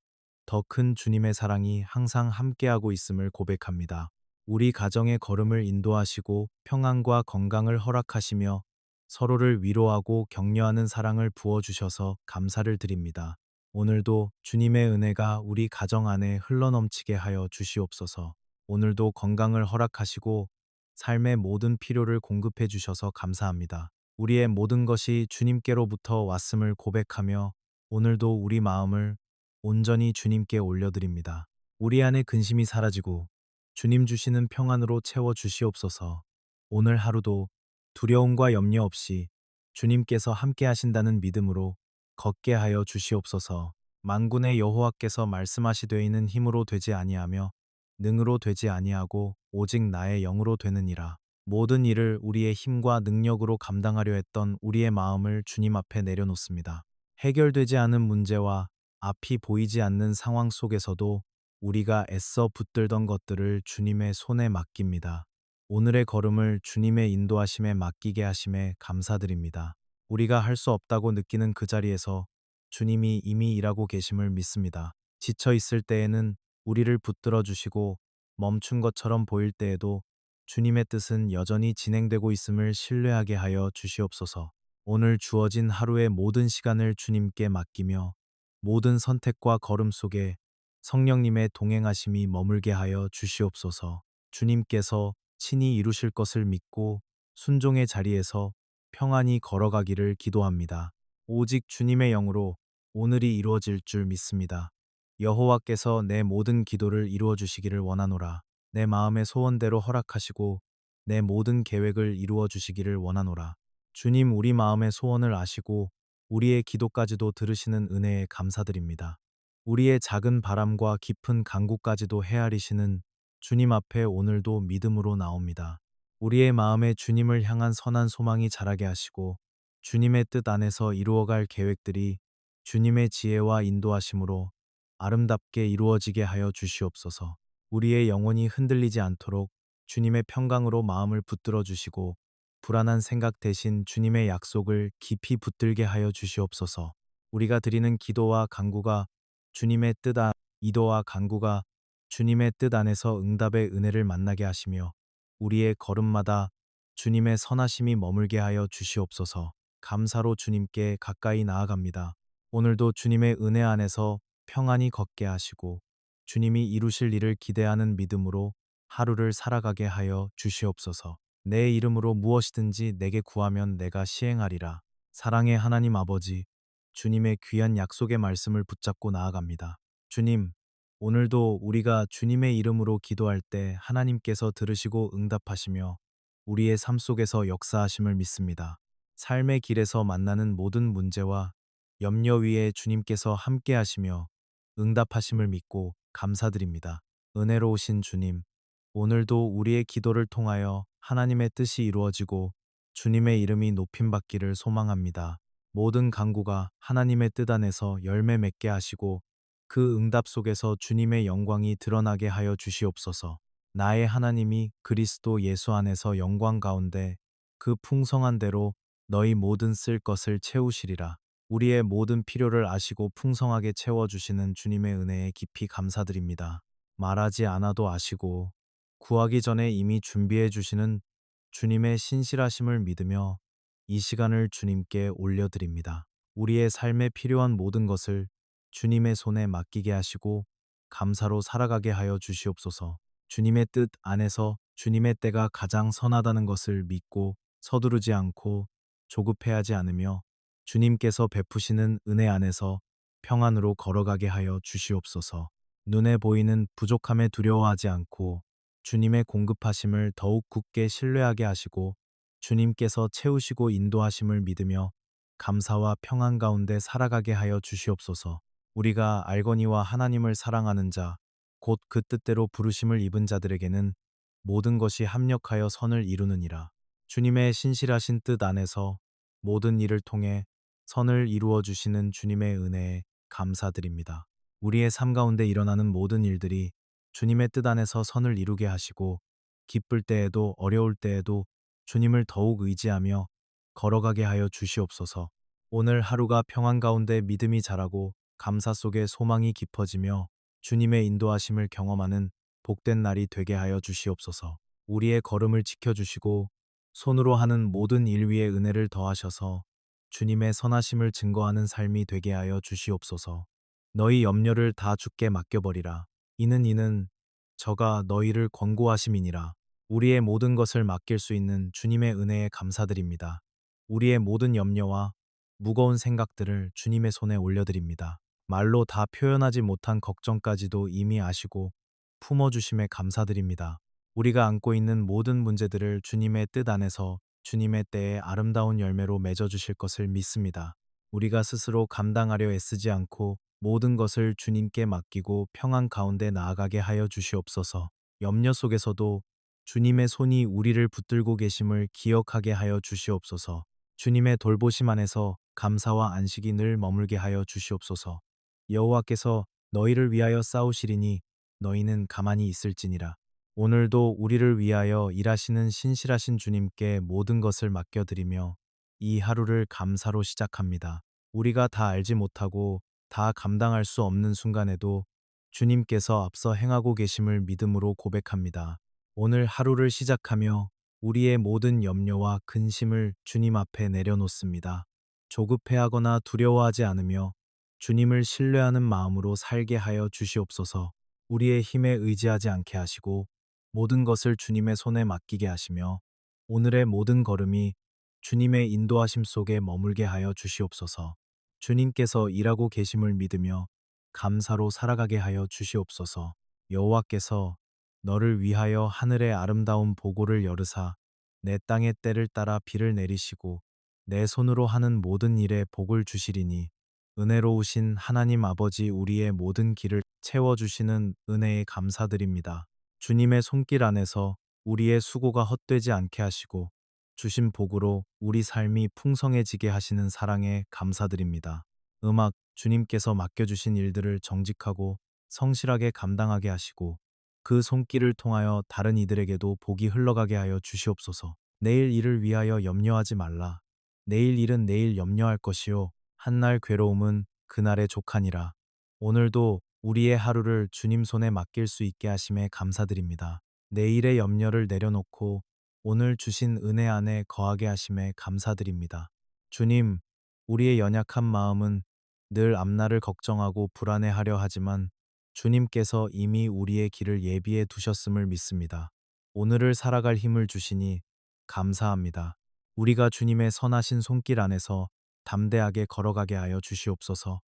더 큰 주님의 사랑이 항상 함께하고 있음을 고백합니다. 우리 가정의 걸음을 인도하시고 평안과 건강을 허락하시며 서로를 위로하고 격려하는 사랑을 부어주셔서 감사를 드립니다. 오늘도 주님의 은혜가 우리 가정 안에 흘러넘치게 하여 주시옵소서. 오늘도 건강을 허락하시고 삶의 모든 필요를 공급해 주셔서 감사합니다. 우리의 모든 것이 주님께로부터 왔음을 고백하며 오늘도 우리 마음을 온전히 주님께 올려드립니다. 우리 안의 근심이 사라지고 주님 주시는 평안으로 채워 주시옵소서. 오늘 하루도 두려움과 염려 없이 주님께서 함께 하신다는 믿음으로 걷게 하여 주시옵소서. 만군의 여호와께서 말씀하시되이는 힘으로 되지 아니하며 능으로 되지 아니하고 오직 나의 영으로 되느니라. 모든 일을 우리의 힘과 능력으로 감당하려 했던 우리의 마음을 주님 앞에 내려놓습니다. 해결되지 않은 문제와 앞이 보이지 않는 상황 속에서도 우리가 애써 붙들던 것들을 주님의 손에 맡깁니다. 오늘의 걸음을 주님의 인도하심에 맡기게 하심에 감사드립니다. 우리가 할 수 없다고 느끼는 그 자리에서 주님이 이미 일하고 계심을 믿습니다. 지쳐 있을 때에는 우리를 붙들어 주시고 멈춘 것처럼 보일 때에도 주님의 뜻은 여전히 진행되고 있음을 신뢰하게 하여 주시옵소서. 오늘 주어진 하루의 모든 시간을 주님께 맡기며 모든 선택과 걸음 속에 성령님의 동행하심이 머물게 하여 주시옵소서. 주님께서 친히 이루실 것을 믿고 순종의 자리에서 평안히 걸어가기를 기도합니다. 오직 주님의 영으로 오늘이 이루어질 줄 믿습니다. 여호와께서 내 모든 기도를 이루어 주시기를 원하노라. 내 마음의 소원대로 허락하시고 내 모든 계획을 이루어 주시기를 원하노라. 주님 우리 마음의 소원을 아시고 우리의 기도까지도 들으시는 은혜에 감사드립니다. 우리의 작은 바람과 깊은 간구까지도 헤아리시는 주님 앞에 오늘도 믿음으로 나옵니다. 우리의 마음에 주님을 향한 선한 소망이 자라게 하시고 주님의 뜻 안에서 이루어갈 계획들이 주님의 지혜와 인도하심으로 아름답게 이루어지게 하여 주시옵소서. 우리의 영혼이 흔들리지 않도록 주님의 평강으로 마음을 붙들어 주시고 불안한 생각 대신 주님의 약속을 깊이 붙들게 하여 주시옵소서. 우리가 드리는 기도와 간구가 주님의 뜻 안, 이도와 간구가 주님의 뜻 안에서 응답의 은혜를 만나게 하시며 우리의 걸음마다 주님의 선하심이 머물게 하여 주시옵소서. 감사로 주님께 가까이 나아갑니다. 오늘도 주님의 은혜 안에서 평안히 걷게 하시고 주님이 이루실 일을 기대하는 믿음으로 하루를 살아가게 하여 주시옵소서. 내 이름으로 무엇이든지 내게 구하면 내가 시행하리라. 사랑의 하나님 아버지, 주님의 귀한 약속의 말씀을 붙잡고 나아갑니다. 주님, 오늘도 우리가 주님의 이름으로 기도할 때 하나님께서 들으시고 응답하시며 우리의 삶 속에서 역사하심을 믿습니다. 삶의 길에서 만나는 모든 문제와 염려 위에 주님께서 함께 하시며 응답하심을 믿고 감사드립니다. 은혜로우신 주님, 오늘도 우리의 기도를 통하여 하나님의 뜻이 이루어지고 주님의 이름이 높임받기를 소망합니다. 모든 간구가 하나님의 뜻 안에서 열매 맺게 하시고 그 응답 속에서 주님의 영광이 드러나게 하여 주시옵소서. 나의 하나님이 그리스도 예수 안에서 영광 가운데 그 풍성한 대로 너희 모든 쓸 것을 채우시리라. 우리의 모든 필요를 아시고 풍성하게 채워주시는 주님의 은혜에 깊이 감사드립니다. 말하지 않아도 아시고 구하기 전에 이미 준비해 주시는 주님의 신실하심을 믿으며 이 시간을 주님께 올려드립니다. 우리의 삶에 필요한 모든 것을 주님의 손에 맡기게 하시고 감사로 살아가게 하여 주시옵소서. 주님의 뜻 안에서 주님의 때가 가장 선하다는 것을 믿고 서두르지 않고 조급해하지 않으며 주님께서 베푸시는 은혜 안에서 평안으로 걸어가게 하여 주시옵소서. 눈에 보이는 부족함에 두려워하지 않고 주님의 공급하심을 더욱 굳게 신뢰하게 하시고 주님께서 채우시고 인도하심을 믿으며 감사와 평안 가운데 살아가게 하여 주시옵소서. 우리가 알거니와 하나님을 사랑하는 자, 곧 그 뜻대로 부르심을 입은 자들에게는 모든 것이 합력하여 선을 이루느니라. 주님의 신실하신 뜻 안에서 모든 일을 통해 선을 이루어 주시는 주님의 은혜에 감사드립니다. 우리의 삶 가운데 일어나는 모든 일들이 주님의 뜻 안에서 선을 이루게 하시고 기쁠 때에도 어려울 때에도 주님을 더욱 의지하며 걸어가게 하여 주시옵소서. 오늘 하루가 평안 가운데 믿음이 자라고 감사 속에 소망이 깊어지며 주님의 인도하심을 경험하는 복된 날이 되게 하여 주시옵소서. 우리의 걸음을 지켜주시고 손으로 하는 모든 일 위에 은혜를 더하셔서 주님의 선하심을 증거하는 삶이 되게 하여 주시옵소서. 너희 염려를 다 주께 맡겨버리라. 이는 저가 너희를 권고하심이니라. 우리의 모든 것을 맡길 수 있는 주님의 은혜에 감사드립니다. 우리의 모든 염려와 무거운 생각들을 주님의 손에 올려드립니다. 말로 다 표현하지 못한 걱정까지도 이미 아시고 품어주심에 감사드립니다. 우리가 안고 있는 모든 문제들을 주님의 뜻 안에서 주님의 때에 아름다운 열매로 맺어주실 것을 믿습니다. 우리가 스스로 감당하려 애쓰지 않고 모든 것을 주님께 맡기고 평안 가운데 나아가게 하여 주시옵소서. 염려 속에서도 주님의 손이 우리를 붙들고 계심을 기억하게 하여 주시옵소서. 주님의 돌보심 안에서 감사와 안식이 늘 머물게 하여 주시옵소서. 여호와께서 너희를 위하여 싸우시리니 너희는 가만히 있을지니라. 오늘도 우리를 위하여 일하시는 신실하신 주님께 모든 것을 맡겨드리며 이 하루를 감사로 시작합니다. 우리가 다 알지 못하고 다 감당할 수 없는 순간에도 주님께서 앞서 행하고 계심을 믿음으로 고백합니다. 오늘 하루를 시작하며 우리의 모든 염려와 근심을 주님 앞에 내려놓습니다. 조급해하거나 두려워하지 않으며 주님을 신뢰하는 마음으로 살게 하여 주시옵소서. 우리의 힘에 의지하지 않게 하시고 모든 것을 주님의 손에 맡기게 하시며 오늘의 모든 걸음이 주님의 인도하심 속에 머물게 하여 주시옵소서. 주님께서 일하고 계심을 믿으며 감사로 살아가게 하여 주시옵소서. 여호와께서 너를 위하여 하늘의 아름다운 보고를 열으사 내 땅의 때를 따라 비를 내리시고 내 손으로 하는 모든 일에 복을 주시리니 은혜로우신 하나님 아버지 우리의 모든 길을 채워주시는 은혜에 감사드립니다. 주님의 손길 안에서 우리의 수고가 헛되지 않게 하시고 주신 복으로 우리 삶이 풍성해지게 하시는 사랑에 감사드립니다. 음악, 주님께서 맡겨주신 일들을 정직하고 성실하게 감당하게 하시고 그 손길을 통하여 다른 이들에게도 복이 흘러가게 하여 주시옵소서. 내일 일을 위하여 염려하지 말라. 내일 일은 내일 염려할 것이요. 한날 괴로움은 그날의 족하니라. 오늘도 우리의 하루를 주님 손에 맡길 수 있게 하심에 감사드립니다. 내일의 염려를 내려놓고 오늘 주신 은혜 안에 거하게 하심에 감사드립니다. 주님, 우리의 연약한 마음은 늘 앞날을 걱정하고 불안해하려 하지만 주님께서 이미 우리의 길을 예비해 두셨음을 믿습니다. 오늘을 살아갈 힘을 주시니 감사합니다. 우리가 주님의 선하신 손길 안에서 담대하게 걸어가게 하여 주시옵소서.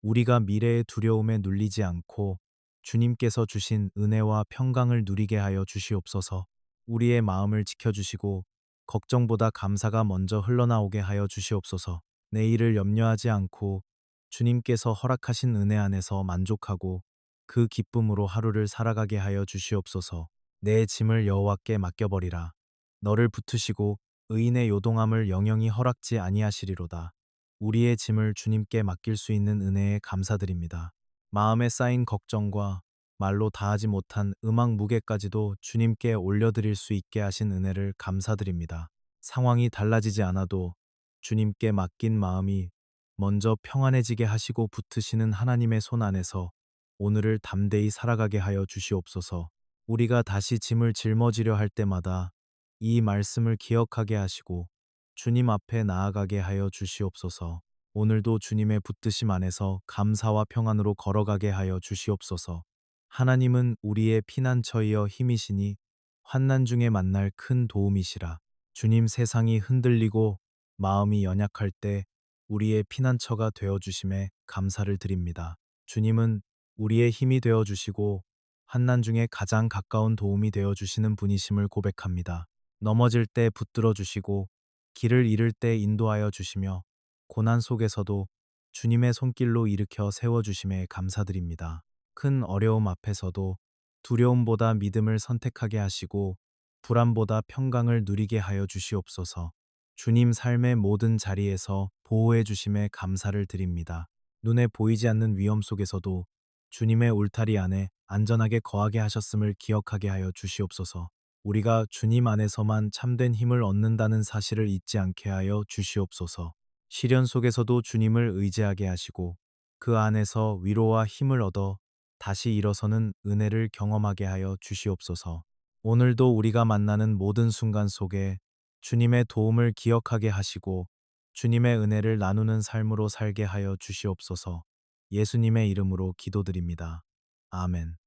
우리가 미래의 두려움에 눌리지 않고 주님께서 주신 은혜와 평강을 누리게 하여 주시옵소서. 우리의 마음을 지켜주시고 걱정보다 감사가 먼저 흘러나오게 하여 주시옵소서. 내일을 염려하지 않고 주님께서 허락하신 은혜 안에서 만족하고 그 기쁨으로 하루를 살아가게 하여 주시옵소서. 내 짐을 여호와께 맡겨버리라. 너를 붙으시고 의인의 요동함을 영영이 허락지 아니하시리로다. 우리의 짐을 주님께 맡길 수 있는 은혜에 감사드립니다. 마음에 쌓인 걱정과 말로 다하지 못한 음악 무게까지도 주님께 올려드릴 수 있게 하신 은혜를 감사드립니다. 상황이 달라지지 않아도 주님께 맡긴 마음이 먼저 평안해지게 하시고 붙으시는 하나님의 손 안에서 오늘을 담대히 살아가게 하여 주시옵소서. 우리가 다시 짐을 짊어지려 할 때마다 이 말씀을 기억하게 하시고 주님 앞에 나아가게 하여 주시옵소서. 오늘도 주님의 붙드심 안에서 감사와 평안으로 걸어가게 하여 주시옵소서. 하나님은 우리의 피난처이여 힘이시니 환난 중에 만날 큰 도움이시라. 주님, 세상이 흔들리고 마음이 연약할 때 우리의 피난처가 되어 주심에 감사를 드립니다. 주님은 우리의 힘이 되어 주시고 환난 중에 가장 가까운 도움이 되어 주시는 분이심을 고백합니다. 넘어질 때 붙들어 주시고 길을 잃을 때 인도하여 주시며 고난 속에서도 주님의 손길로 일으켜 세워 주심에 감사드립니다. 큰 어려움 앞에서도 두려움보다 믿음을 선택하게 하시고 불안보다 평강을 누리게 하여 주시옵소서. 주님, 삶의 모든 자리에서 보호해 주심에 감사를 드립니다. 눈에 보이지 않는 위험 속에서도 주님의 울타리 안에 안전하게 거하게 하셨음을 기억하게 하여 주시옵소서. 우리가 주님 안에서만 참된 힘을 얻는다는 사실을 잊지 않게 하여 주시옵소서. 시련 속에서도 주님을 의지하게 하시고 그 안에서 위로와 힘을 얻어 다시 일어서는 은혜를 경험하게 하여 주시옵소서. 오늘도 우리가 만나는 모든 순간 속에 주님의 도움을 기억하게 하시고 주님의 은혜를 나누는 삶으로 살게 하여 주시옵소서. 예수님의 이름으로 기도드립니다. 아멘.